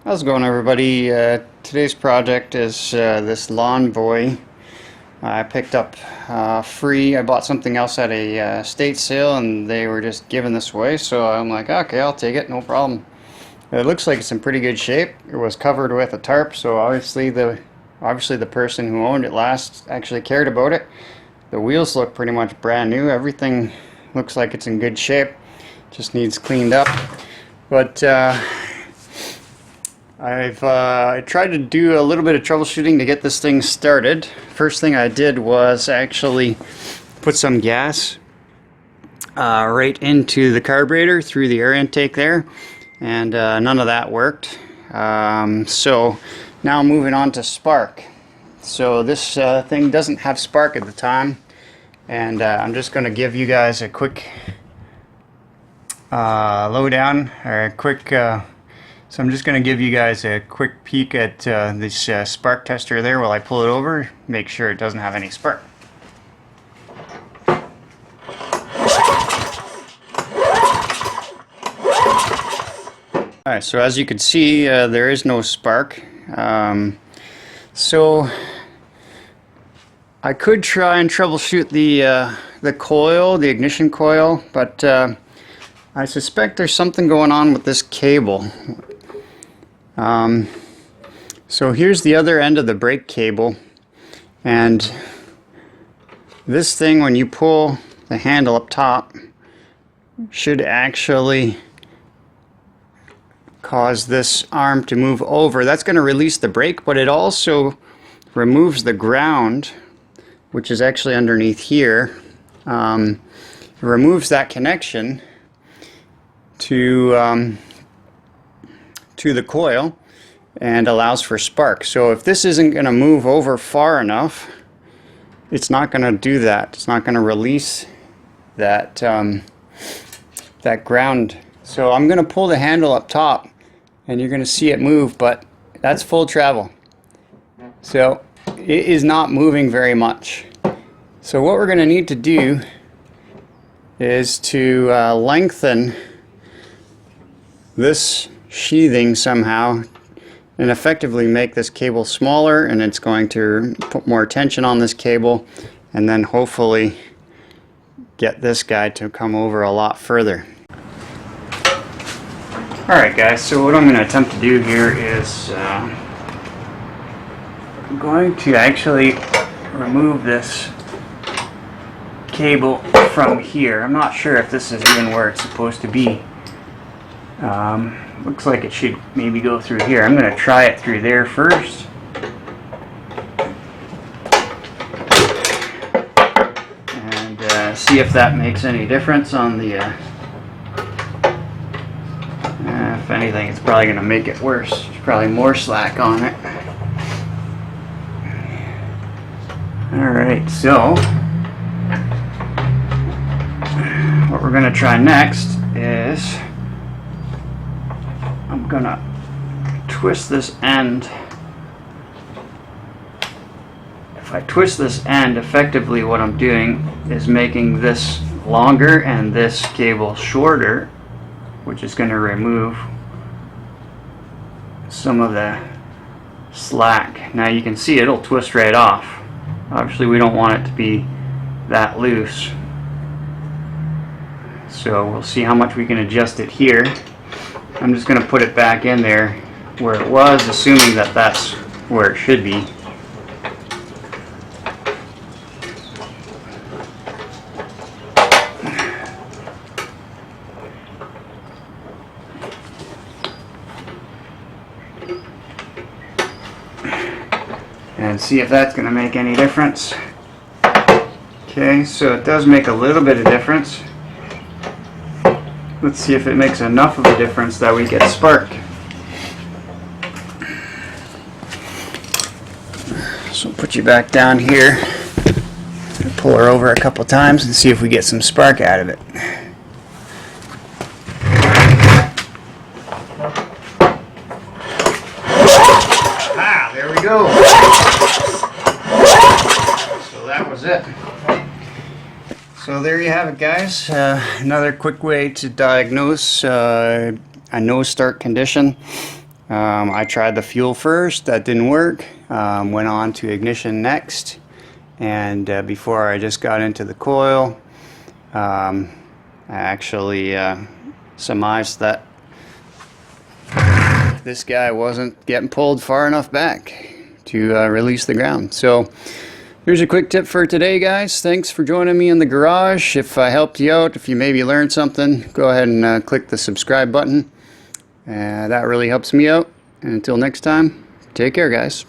How's it going, everybody? Today's project is this lawn boy I picked up free. I bought something else at a estate sale and they were just giving this away, so I'm like, okay, I'll take it, no problem. It looks like it's in pretty good shape. It was covered with a tarp, so obviously the person who owned it last actually cared about it. The wheels look pretty much brand new. Everything looks like it's in good shape. Just needs cleaned up. But I tried to do a little bit of troubleshooting to get this thing started. First thing I did was actually put some gas right into the carburetor through the air intake there, and none of that worked. So now moving on to spark. So this thing doesn't have spark at the time, and I'm just going to give you guys a quick lowdown, or a quick so I'm just going to give you guys a quick peek at this spark tester there while I pull it over, make sure it doesn't have any spark. Alright, so as you can see, there is no spark. So I could try and troubleshoot the coil, the ignition coil, but I suspect there's something going on with this cable. So here's the other end of the brake cable, and this thing, when you pull the handle up top, should actually cause this arm to move over. That's going to release the brake, but it also removes the ground, which is actually underneath here. It removes that connection to the coil and allows for spark. So if this isn't going to move over far enough, it's not going to do that. It's not going to release that that ground. So I'm going to pull the handle up top and you're going to see it move, but that's full travel. So it is not moving very much. So what we're going to need to do is to lengthen this sheathing somehow and effectively make this cable smaller, and it's going to put more tension on this cable and then hopefully get this guy to come over a lot further. Alright guys, so what I'm going to attempt to do here is I'm going to actually remove this cable from here. I'm not sure if this is even where it's supposed to be. Looks like it should maybe go through here. I'm going to try it through there first. And see if that makes any difference on the... if anything, it's probably going to make it worse. There's probably more slack on it. Alright, so what we're going to try next is I'm gonna twist this end. If I twist this end, effectively what I'm doing is making this longer and this cable shorter, which is going to remove some of the slack. Now you can see it'll twist right off. Obviously we don't want it to be that loose. So we'll see how much we can adjust it here. I'm just going to put it back in there where it was, assuming that that's where it should be. And see if that's going to make any difference. Okay, so it does make a little bit of difference. Let's see if it makes enough of a difference that we get spark. So put you back down here, pull her over a couple times and see if we get some spark out of it. Ah, there we go. So that was it. So there you have it, guys. Another quick way to diagnose a no start condition. I tried the fuel first, that didn't work. Went on to ignition next, and before I just got into the coil, I actually surmised that this guy wasn't getting pulled far enough back to release the ground. So here's a quick tip for today, guys. Thanks for joining me in the garage. If I helped you out, if you maybe learned something, go ahead and click the subscribe button. That really helps me out. And until next time, take care, guys.